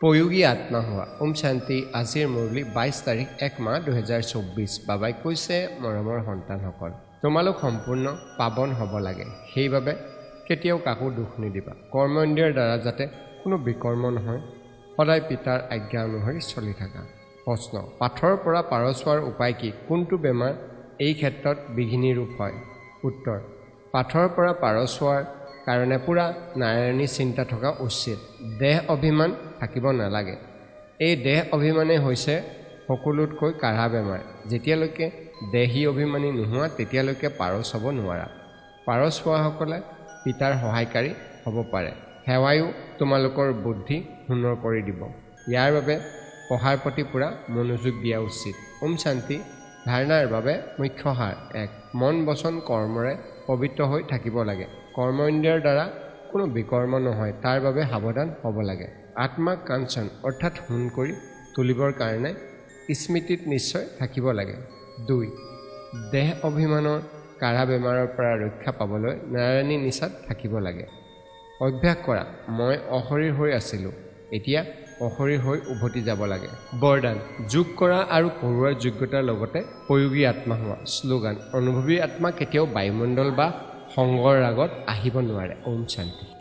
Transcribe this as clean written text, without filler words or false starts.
প্ৰয়োগী আত্মা হোৱা। ওম শান্তি। আজিৰ মুৰলী 22 তাৰিখ 1 মাহ 2024। বাবাই কৈছে, মৰমৰ সন্তানসকল, তোমালোক সম্পূৰ্ণ পাৱন হ'ব লাগে। সেইবাবে কেতিয়াও কাকো দুখ নিদিবা। কৰ্মেন্দ্ৰিয়ৰ দ্বাৰা যাতে কোনো বিকৰ্ম নহয়, সদায় পিতাৰ আজ্ঞা অনুসৰি চলি থাকা। প্ৰশ্ন, পাঠৰ পৰা পাৰচ হোৱাৰ উপায় কি? কোনটো বেমাৰ এই ক্ষেত্ৰত বিঘিনি ৰূপ হয়? উত্তৰ, পাঠৰ পৰা পাৰচ হোৱাৰ কাৰণে পুৰা নাৰায়ণী চিন্তা থকা উচিত। দেহ অভিমান থাকিব নালাগে। এই দেহ অভিমানেই হৈছে সকলোতকৈ কাঢ়া বেমাৰ। যেতিয়ালৈকে দেহী অভিমানী নোহোৱা তেতিয়ালৈকে পাৰচ হ'ব নোৱাৰা। পাৰচ হোৱাসকলে পিতাৰ সহায়কাৰী হ'ব পাৰে। সেৱায়ো তোমালোকৰ বুদ্ধি সুন্দৰ কৰি দিব। ইয়াৰ বাবে পঢ়াৰ প্ৰতি পুৰা মনোযোগ দিয়া উচিত। ওম শান্তি। ধাৰণাৰ বাবে মুখ্য সাৰ 1, মন বচন কৰ্মৰে পবিত্ৰ হৈ থাকিব লাগে। কৰ্মেন্দ্ৰিয়ৰ দ্বাৰা কোনো বিকৰ্ম নহয়, তাৰ বাবে সাৱধান হ'ব লাগে। আত্মাক কাঞ্চন অৰ্থাৎ সোণ কৰি তুলিবৰ কাৰণে স্মৃতিত নিশ্চয় থাকিব লাগে। 2, দেহ অভিমানৰ কাঢ়া বেমাৰৰ পৰা ৰক্ষা পাবলৈ নাৰায়ণী নিচাত থাকিব লাগে। অভ্যাস কৰা, মই অশৰীৰ হৈ আছিলোঁ, এতিয়া অশৰীৰ হৈ উভতি যাব লাগে। বৰদান, যোগ কৰা আৰু পঢ়ুৱাৰ যোগ্যতাৰ লগতে প্ৰয়োগী আত্মা হোৱা। শ্লোগান, অনুভৱী আত্মা কেতিয়াও বায়ুমণ্ডল বা সংগৰ ৰাগত আহিব নোৱাৰে। ওম শান্তি।